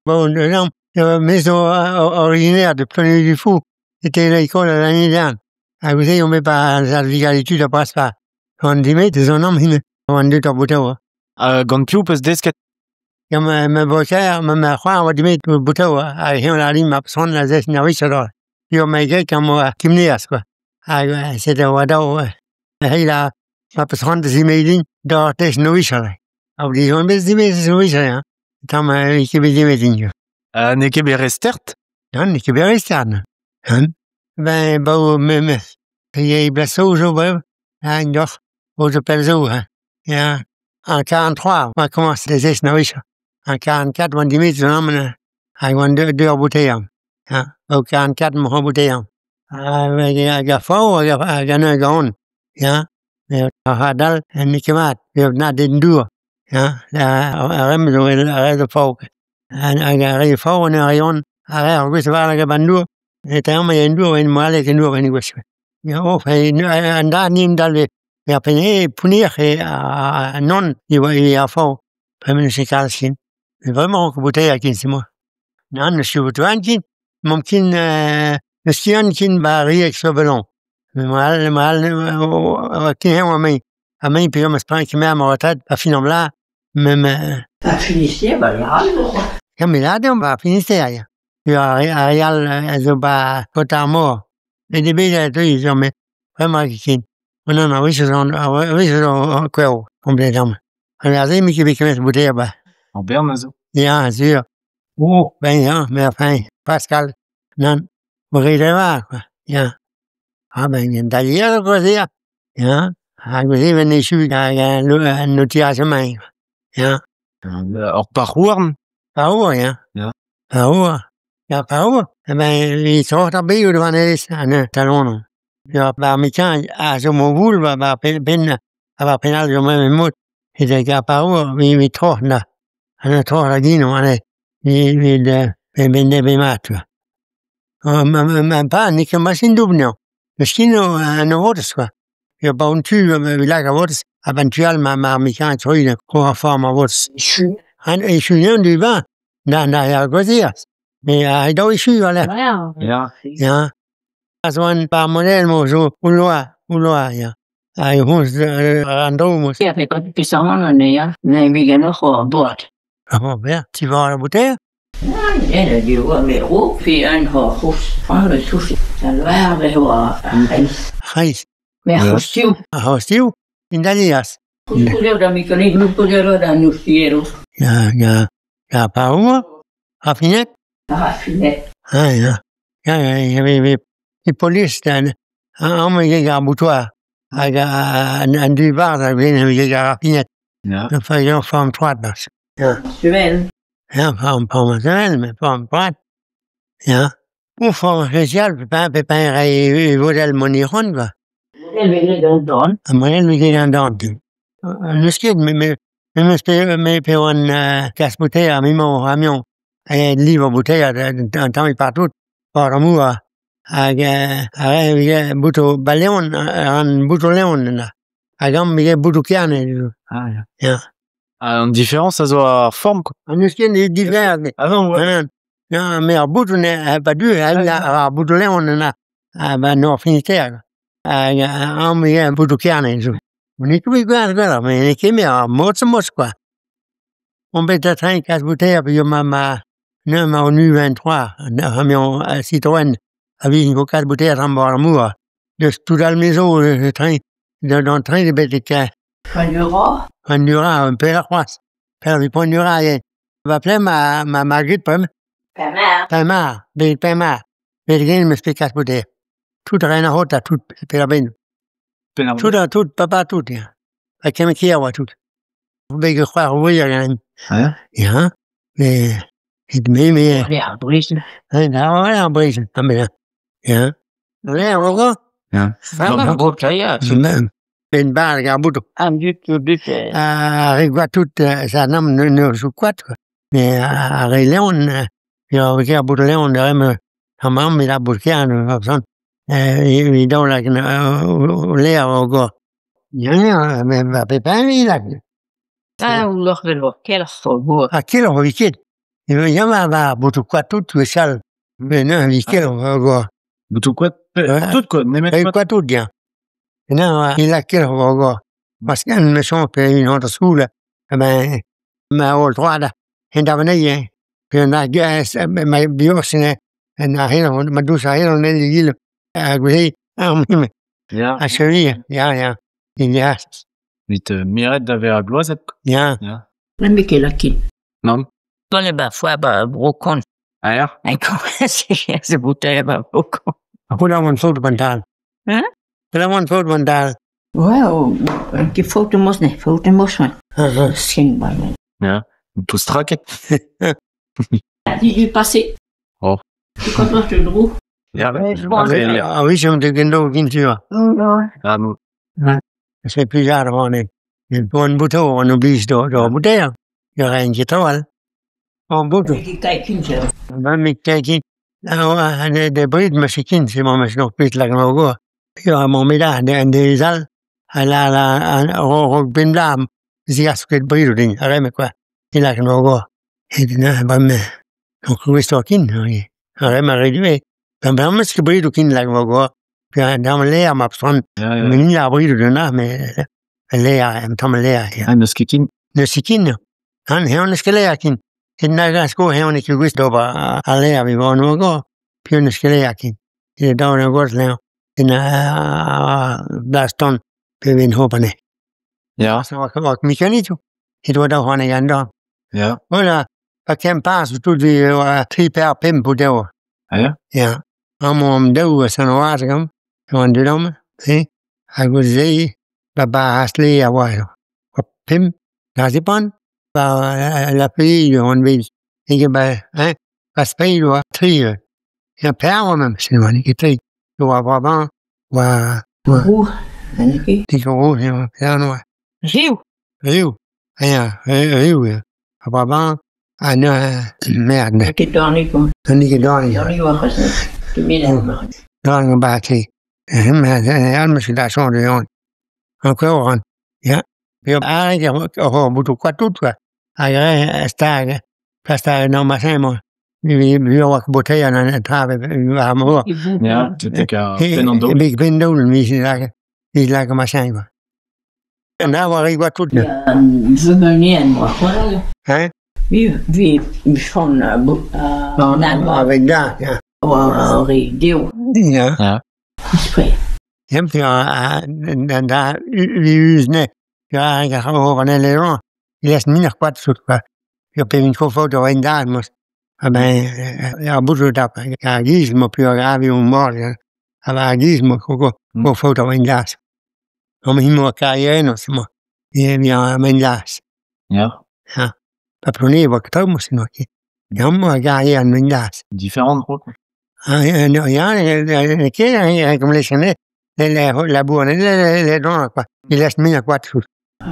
Bon, non, maison originaire de Plonny-du-Fou, c'était l'école à l'année dernière. À côté, on met pas la certificat ça passe pas. On dit, mais c'est un homme, on dit, t'as bouté, ouais. Gant piou peus desket. Comme ma beau-père, ma femme, on dit, mais tu bouté, ouais. Ah, on a dit, ma personne, la zeste, n'a pas alors. Yo, ma gueule, comme moi, qui me niasse, quoi. Ah, c'était wado, ouais. Et là, ma personne, c'est mes dans tes nouilles, là. Ah, vous dites, on met des nouilles, hein. Tant, mais, qui me dit, mes lignes. Ne ket bet restert. Non, ne ket bet restert, hein. Ben, bon, mais, il blasso, je vois, hein, doch, au Pelzo, hein. Et en 43, on a commencé les esnoïs. En 44, on dit, mais, on deux bouteilles, hein. Au 44, on bouteille, il y a fort, il y a un gond, hein. Il y a dal, un niquemat, il y a des dur, hein. La rem, il y a des fort. Il y a des fort, on a un rayon, alors, oui, c'est pas la bandour. Et il y a une dur, une moelle, et une dur, une gauche. Il y a un dernier dans le. Il y a peine punir et non, il y a fort. Premier c'est calcin. Mais vraiment, que bouteille à 15 mois. Non, je suis au Toankin. Mon kin, le skian kin barri avec ce ballon. Mais moi, qui est à main, puis on me prend qui met à ma retraite, à finir là, même. À Finistère, bah, il y a rien, quoi. Comme il a dit, on va Finistère. Puis à Réal, elles ont pas côté à mort. Les débuts, ils ont, mais vraiment, qui non, oui, c'est quoi, complètement. Regardez, mais qui met bouteille, bah. En Bernazo. Bien sûr. Oh, ben, hein, mais enfin, Pascal, non, vous regardez pas, quoi. Bien. Ah, ben, il y a d'ailleurs, quoi, dire. Bien. Ah, vous avez venu ici, il y a un outillage main, quoi. Bien. Or par Ouarn. Par où, hein? Ja. Par où? Ja, par où? Eh ben, ils sont tombés devant les talons. Ja, par mécan, à ce moment, par peine, par pénal, je me mets, et de gars par où, mais trop, là. On a trop, la guine, on est, ben, mat, quoi. Même pas, ni que machine double, non. Le ski, un autre, quoi. Il y a pas un tu, il a un autre, éventuellement, ma mécan, tu vois, quoi, forme, un autre. Je suis un du vent, dans la gosière. Mais il doit y aller. Ja. Ja. Das war ein paar Modelle, so, Uloa, ja. Ich muss, muss. Ja, fait quand tu sors en année, hein, mais il y a noch un boîte. Ah bon, bien, tu vas à la bouteille? Elle a dit, ouais, mais où, puis un house, enfin, le touche, ça doit avoir un ice. Reis. Mais hostil, Hostil? In Dalias. hostil, da mi connais, nous pouvons dans nos cielo. Ja, par où? Raffinette? Raffiné. Ah, ja. Ja, il y avait les polices, on me dit à boutoir. Avec un dubar, il y avait Raffinette. Ja. Il fallait en forme droite, parce que. Suel. Ja, forme professionnelle, mais forme droite. Ja. Ou forme spéciale, pépin, et modèle moniron, quoi. Elle venait dans le don. Un modèle qui est dans le ski, mais pour un casse-bouteille, à mon camion, et livre bouteille, un temps, il part tout, par amour, avec bouteau baleon, un bouteau léon, là. Avec bouteau carne, Ah, ja. ja. En différence, ça doit forme, quoi. Un ski, il est divers, mais. Ah non, ouais. Non, mais un bouteau n'est pas dur, un bouteau léon, là, ben, non, finitaire, un bouteau carne, on est tous égaux, mais les Kémiens, mot, quoi. On peut être un casse-bouteille, puis ma nu 23, un camion Citroën, avec une casse-bouteille à Rambourg, de tout dans la maison, le train, dans le train de Bética. Pandura. Pandura, un peu la croisse. Faire du Pandura, il va appeler ma Marguerite, pas mal. Mais rien, me explique casse-bouteille. Tout rien à haute, à tout, c'est la benne. Tout, papa, tout, ja. Avec un qui a tout. Vous pouvez croire, oui, il y a rien. Ja. Ja, mais, Ja, Brisel. en brise, mais, ja. Ouais, on va. Ja. Vraiment, bouteille, Même, une barre, un bouton. un buffet. Rigua tout, ça nomme ne sous quoi, quoi. Mais, à Léon, il y a un bouton Léon, il y a même, un membre, il a bouqué, un personne. Il donne l'air au gars. Ja, mais, pépin, il a. Ah, ou l'or de l'eau, quel robot. À quel heure, week-end? Ja, maar butuh kuatut wissal. Bena vikel go. Butuh kuat. Ouais. Tout quoi. Nemet Ei kuat. kuatut ja. Na ila kel go. Parce qu'un maison pe une autre school. Ben ma ol troada. Henda veneye. Pe na gas ma biosine. Na helo ma dusa helo nel gil. Agui. Ja. A cheville. Ja. Ja. Vite miret da ver a gloazet. Ja. Ja. Men mycket lakin. Non. Bon, bara får bara brokon. Ah ja. En kommer så borde jag bara brokon. Pula mon fout bandal. Pula mon fout bandal. Wow, ik foto mos ne, foto mos man. Sing bara. Ja. Tout straket. Du passé. Oh. Tu comprends le drou? Ja. Ah oui, je me degendo gintua. Ah non. C'est plus rare, on est. Pour un bouton, on oblige de bouteille. Il y a rien qui troll. En bouton. Ik kijk in zo. Même qui, des brides mexicaines, c'est mon machine plus la grande. Puis à mon méda, des al, à la, au bindam, zia ce que le bride, ding, à mais quoi. Il a grande. Et là, ben, donc, questo kin, oui. À mais réduit. Ben, mais ce que bride, kin la grande. Puis dans l'air, ma personne, Ja, ja. mais il y a bride de là, mais l'air, me l'air. Ah, Nuskikin. Ne sikin. Han heon skeleakin. Inna gasko heon ki gusto ba alea vi vono go. Più ne skeleakin. E da una gos leo. Blaston pe vin hopane. Ja. Så var mekanico. Det var da han igen da. Ja. Voilà. Pa kem pas tout vi 3 per 5 på det. Ah ja. Ja. Om det så no asgam. Han det om. I go zei baba asli a wa. Pim. Nazipan. La fille, on vit. Ikke bare, hvad spil du har tri. Jeg pærger med, siger man ikke tri. Du var bare, var, Drou. En ik. de kan ro her, ja, nu. Riu. Riv. Ja, riv, ja. Og bare, merde. Ik daar niet kon. Den ikke dårlig. Ja, det var gezegd. De middag. Dårlig bare til. Han måske der sådan det, jo. Han køber han. Ja. Jeg er ikke, og må du godt ud, jeg er stærke. Pasta no masemo. Vi var botellerne tager vi var mor. Ja. Det kan Fernando. Big Bendolen vi lager masemo. En der var ikke godt ud. Ja, we meneer maar. Hè? Vi van Og ved der, ja. deel. Ja. Ja. Gesprek. Jamen, den der usne. Jeg er ikke over den lærer. Jeg er sådan min akkurat sut. Jeg blev min foto var en dag mås. Jeg har boet der. Jeg har givet mig på Arabi om morgenen. Jeg har givet mig på foto var en dag. Om hende var karrieren og så må. Vi har med en dag. Ja. Ja. Patroné var katog måske nok. Jeg må have karrieren med en dag. Différent, quoi. Jeg kender ikke læse ned. La buone, le donne quoi. Il laisse min akkurat sut.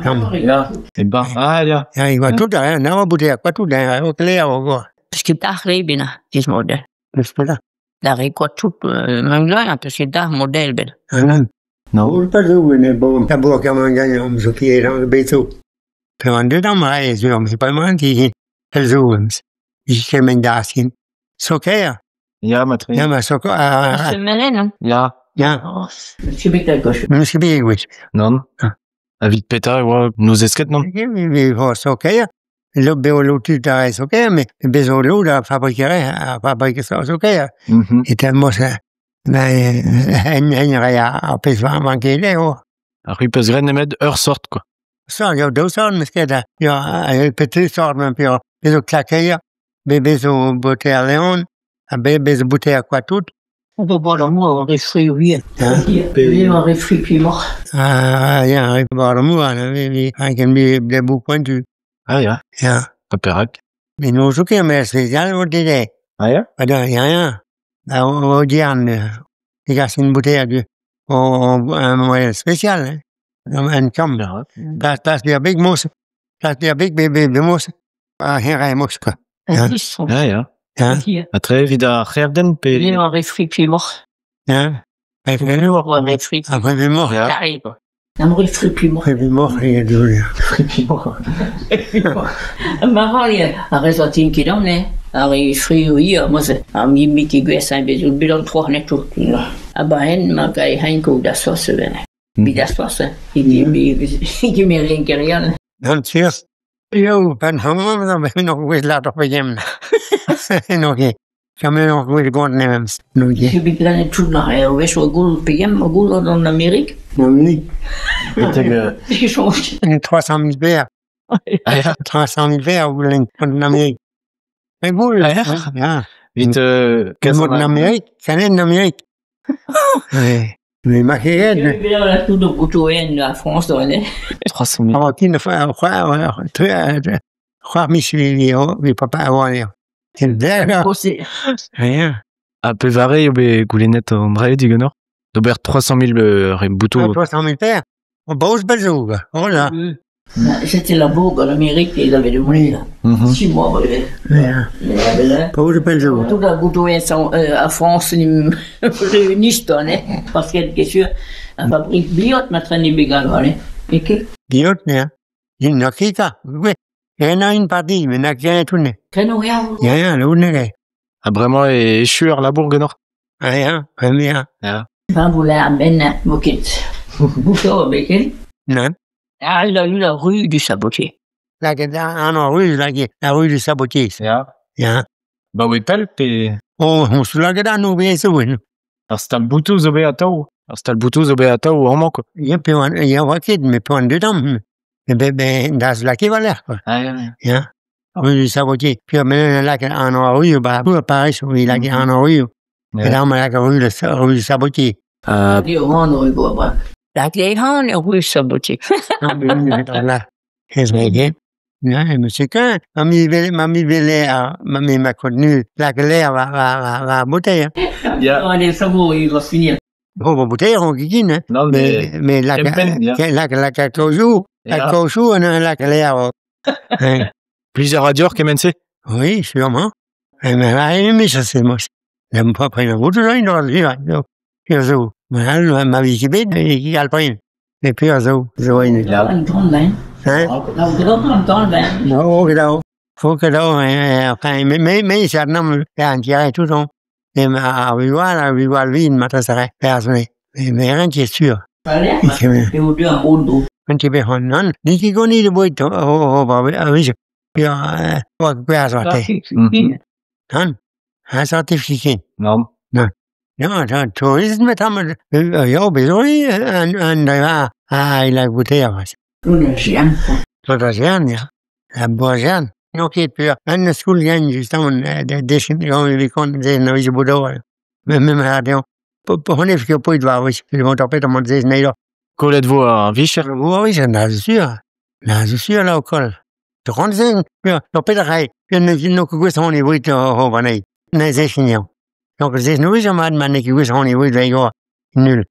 Ja. Et ben. Ah ja. Ja, ik was tot daar, nou moet ik wat doen, daar ook leren ook. Parce que daar binnen is model. Dus dat. Daar ik wat tout mangla parce que daar model bel. En No. hoe pas hoe ne boom, dat boek kan man gaan om zo keer dan beter. Dan dit dan maar is om je bij man die persoons. Ik ken mijn daar zien. Zo keer. Ja, matri. Ja, maar zo C'est malin. Ja. ja. Je bec la gauche. Misschien ben ik goed. Non. Avit peta, ouais, nos esquettes, non? Vi har så keer. Le biologie daar is oké, maar bezoek daar fabrieken zo keer. Et dan moest en ja, op is van keer hoor. Après, parce que Renemed, heure sorte, quoi. Så jo, det så måske da. Ja, petit sort men puis bezo claquer, bezo boter leon, bezo boter quoi tout. On peut boire l'amour, on réfléchit, oui. Oui, on réfléchit mort. Ja, ik var moe, vi kan bli det boek pointu. Ah ja. Ja. Paperak. Men nu så kan man special hvor det der. Ah ja? Og der ja. Og gerne. Det kan sin boter du. Og special. En kom. Ja. Der bliver big mos. Der bliver big mos. Her er mos. Ja. Ja, ja. Ja. Après, vida Gerden, pe... Oui, on réfléchit mort. Ja. On réfléchit. Après, vi mor. Ja. Carré, quoi. Am rui fripimor. Fripimor, il y a du... Marrant, a resortin qui donne, a fri moi c'est a mi qui guesse un bezul bilon 3 netto. A bahen ma gai hanko da sauce vene. Mi da sauce, il me rinkerian. Dan cheers. Jo, ben hammer, dan ben je nog weer later op hem. Nog een. Kan je nog weer gewoon nemen. Nog een. Je bent dan het na we so gul PM gul dans l'Amérique. Namelijk. Je change. 300 000 verre. Ah ja. 300 000 verre van Amerika. Maar goed, ja. Vite, Je moet naar Amerika. Kan je naar Amerika? Nee. Mais ma chérie, Je vais là tout de couteau en France dans les. 300 000. avant qu'il ne fasse croire mes papa avant les. C'est là. Rien. A pe vare yo be goulenet an dre digenor. D'ober 300 000 rem boutou. 300 000 verres. On bosse Belgique. Oh là. C'était la bourg en Amérique et ils avaient le bruit. 6 mois. Bosse Belgique. Tout le couteau à France, ils réunissent, parce qu'il y a sûr, la fabrique Biot m'a traîné bégal, et que? Biot, né? Il n'a qu'à ça. Oui. Il y en a une partie, mais il n'a qu'à tourner. Rien. Il y a rien, le nez. A bremañ e chuer la bourgenor. Rien, rien. Ja. Ben, vous l'avez amené, moquette. Bouchard, béquet? Non. Ah, il a eu la rue du Sabotier. Là, en rue, là, la rue du Sabotier. Ja. Ja. Ba oe pel pe... Oh, on se l'a gardé, nous, bien sûr. Ar stal boutou zo be ataou. Ar stal boutou zo be ataou an man, quoi. Il y a un rocket, mais pas un dedans. Ben, dans la qui va l'air, quoi. Ah ja. Ja. Rue du Sabotier. Puis, maintenant, là, en rue, bah, tout pareil, sur il a en rue. Et là, on a la rue du Sabotier. Il y a une rue, quoi. La grande rue Sabotier. Là, qu'est-ce que c'est? Ouais, monsieur Quin, mamie m'a connu, la galère va bouteille. Ja. On est sabots, il va finir. Oh, bouteille, on guine, hein. Non, Mais la cacaujou, on a la galère. Plusieurs radiors kemense. Oui, sûrement. Mais ça, c'est moi. J'aime pas prendre route, là, il doit le dire. Ma vie qui bête, il a le prendre. Et puis, il Là, une grande main. hein? Là, une grande main. Non, faut que là, enfin, mais ça nomme un tiers tout le temps. Et ma visual, vide, ma tasserait, personne. Mais rien qui est sûr. Allez, et au deux, un haut d'eau. Un petit peu, non, ni qui connaît le bruit, oui, puis, quoi, ça, non, un certificat. Non. Non, tourisme, yo, besoin, il a goûté, Une chienne. tot la gent, ja. La bojan. No ket pur. Han skulle gerne just det som vi kon det når vi bodde over. Men hade på hon fick på ett var vi måste på de det nej då. Kolet vo ar vicher. Oui, c'est sûr là au col. Tu connais ja, no Peter Rai. No que on est vite au vanai. Ne c'est signon. Donc c'est nous jamais man qui on est vite là. Nul.